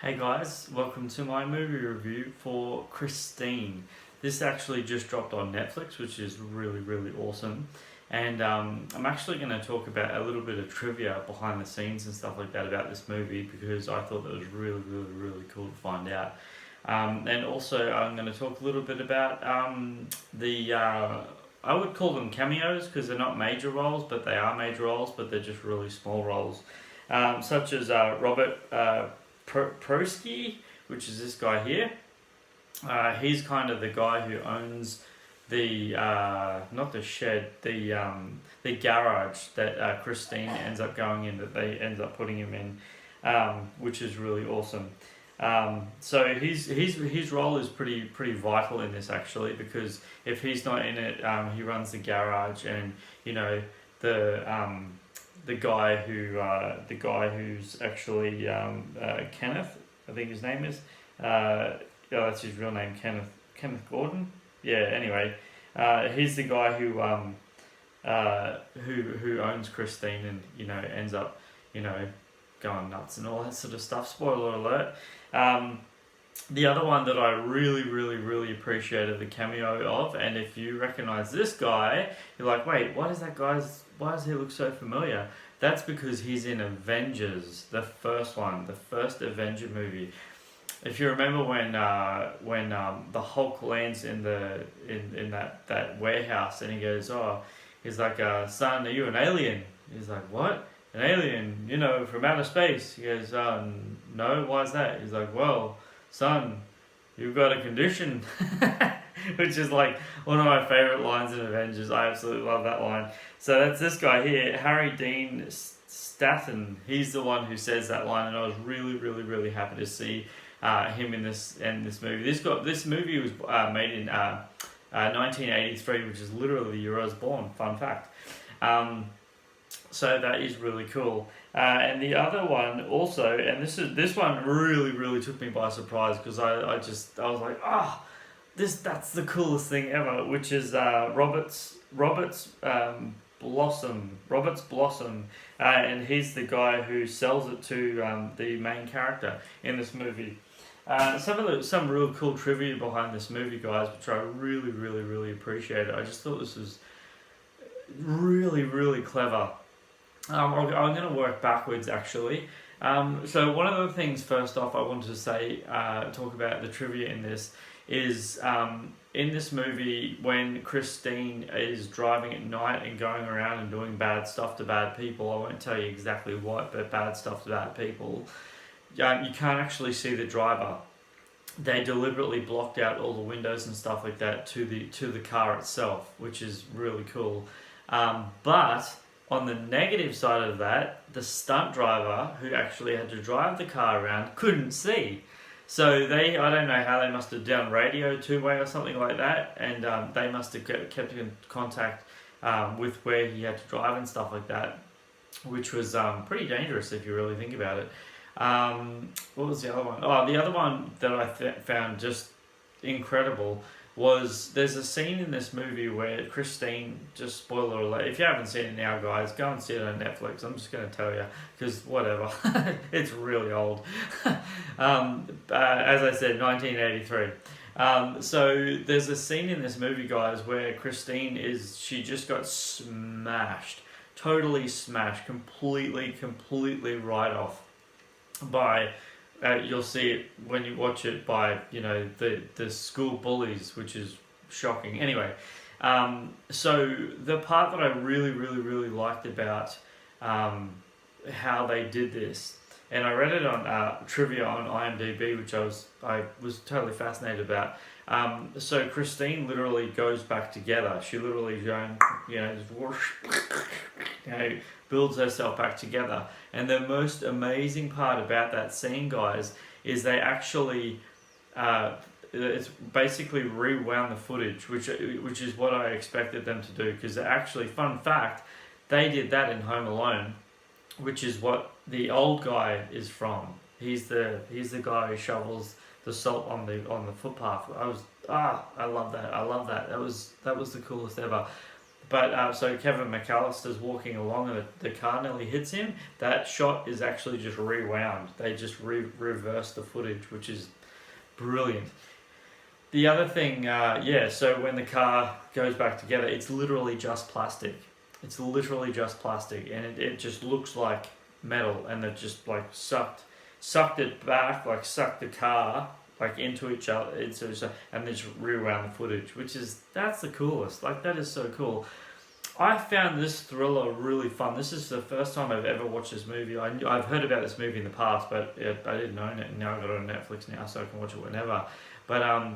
Hey guys, welcome to my movie review for Christine. This actually just dropped on Netflix, which is really awesome. And I'm actually going to talk about a little bit of trivia behind the scenes and stuff like that about this movie because I thought that was really cool to find out. And also, I'm going to talk a little bit about I would call them cameos because they're not major roles, but they are major roles, but they're just really small roles. Such as Robert Prosky, which is this guy here. He's kind of the guy who owns the not the shed, the garage that Christine ends up going in, that they ends up putting him in, which is really awesome. So his role is pretty vital in this actually, because if he's not in it, he runs the garage, and you know the guy who's actually Kenneth, I think his name is. Yeah, that's his real name, Kenneth Gordon. Yeah. Anyway, he's the guy who owns Christine, and ends up going nuts and all that sort of stuff. Spoiler alert. The other one that I really appreciated the cameo of, and if you recognize this guy, you're like, wait, why does he look so familiar? That's because he's in Avengers, the first one, the first Avenger movie. If you remember when the Hulk lands in that warehouse, and he goes, he's like, son, are you an alien? He's like, what? An alien, from outer space. He goes, no, why is that? He's like, well, son, you've got a condition. Which is like one of my favourite lines in Avengers. I absolutely love that line. So that's this guy here, Harry Dean Stanton. He's the one who says that line, and I was really happy to see him in this movie. This movie was made in 1983, which is literally the year I was born. Fun fact. So that is really cool. And the other one also, and this one really took me by surprise, because I was like, that's the coolest thing ever, which is Robert's Blossom, and he's the guy who sells it to the main character in this movie. Some real cool trivia behind this movie, guys, which I really appreciated. I just thought this was really clever. I'm going to work backwards actually. So one of the things, first off, I wanted to say, talk about the trivia in this, is in this movie, when Christine is driving at night and going around and doing bad stuff to bad people, I won't tell you exactly what, but bad stuff to bad people, you can't actually see the driver. They deliberately blocked out all the windows and stuff like that to the car itself, which is really cool. But on the negative side of that, the stunt driver who actually had to drive the car around couldn't see. So I don't know how they must have done radio two-way or something like that, and they must have kept in contact with where he had to drive and stuff like that, which was pretty dangerous if you really think about it. What was the other one? The other one that I found just incredible was, there's a scene in this movie where Christine, just spoiler alert, if you haven't seen it now, guys, go and see it on Netflix. I'm just going to tell you, because whatever, it's really old. As I said, 1983. So there's a scene in this movie, guys, where Christine she just got smashed, totally smashed, completely right off by, you'll see it when you watch it, by the school bullies, which is shocking. Anyway, so the part that I really liked about how they did this, and I read it on trivia on IMDb, which I was totally fascinated about. So Christine literally goes back together. She literally just whoosh, builds herself back together. And the most amazing part about that scene, guys, is they actually it's basically rewound the footage, which is what I expected them to do, because actually, fun fact, they did that in Home Alone, which is what the old guy is from. He's the guy who shovels the salt on the footpath. I love that. That was the coolest ever. But so Kevin McAllister's walking along and the car nearly hits him. That shot is actually just rewound. They just reverse the footage, which is brilliant. The other thing, so when the car goes back together, it's literally just plastic. It's literally just plastic, and it just looks like metal, and they've just like sucked it back, like sucked the car like into each other, and then just rewound the footage, that's the coolest. Like, that is so cool. I found this thriller really fun. This is the first time I've ever watched this movie. I've heard about this movie in the past, but I didn't own it, and now I've got it on Netflix now, so I can watch it whenever. But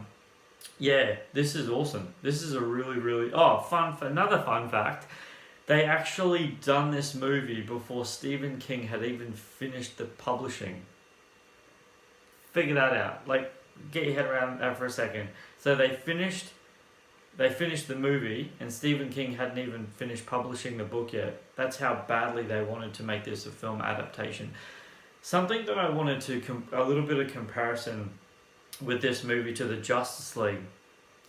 yeah, this is awesome. This is a really another fun fact. They actually done this movie before Stephen King had even finished the publishing. Figure that out. Like, get your head around that for a second. So they finished the movie, and Stephen King hadn't even finished publishing the book yet. That's how badly they wanted to make this a film adaptation. Something that I wanted to a little bit of comparison with this movie to the Justice League.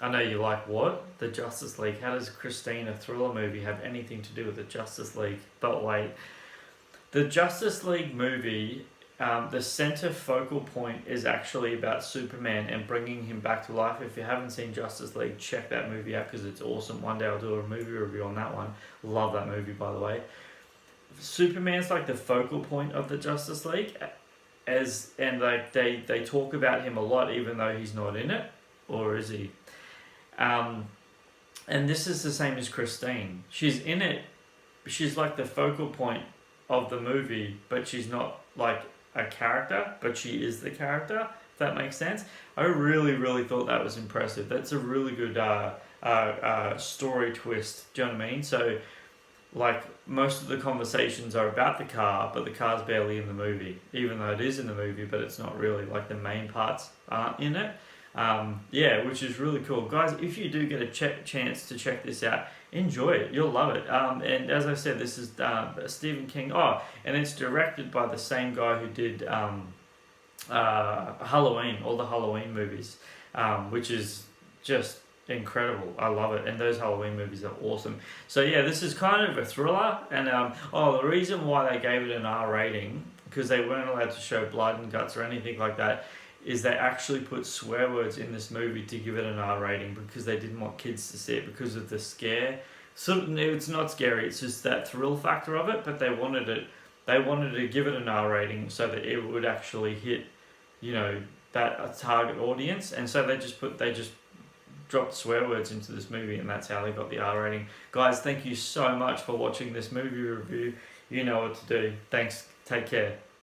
I know you like, what? The Justice League? How does Christine, a thriller movie, have anything to do with the Justice League? But wait, the Justice League movie, the center focal point is actually about Superman and bringing him back to life. If you haven't seen Justice League, check that movie out because it's awesome. One day I'll do a movie review on that one. Love that movie, by the way. Superman's like the focal point of the Justice League, they talk about him a lot, even though he's not in it, or is he? And this is the same as Christine. She's in it. She's like the focal point of the movie, but she's not like a character, but she is the character, if that makes sense. I really thought that was impressive. That's a really good story twist, do you know what I mean? So, like, most of the conversations are about the car, but the car's barely in the movie, even though it is in the movie, but it's not really, like, the main parts aren't in it. Which is really cool. Guys, if you do get a chance to check this out, enjoy it. You'll love it. And as I said, this is Stephen King. Oh, and it's directed by the same guy who did Halloween, all the Halloween movies, which is just incredible. I love it. And those Halloween movies are awesome. So yeah, this is kind of a thriller. And the reason why they gave it an R rating, because they weren't allowed to show blood and guts or anything like that, is they actually put swear words in this movie to give it an R rating because they didn't want kids to see it because of the scare. So it's not scary, it's just that thrill factor of it, but they wanted to give it an R rating so that it would actually hit, that target audience, and so they just dropped swear words into this movie, and that's how they got the R rating. Guys, thank you so much for watching this movie review. You know what to do. Thanks, take care.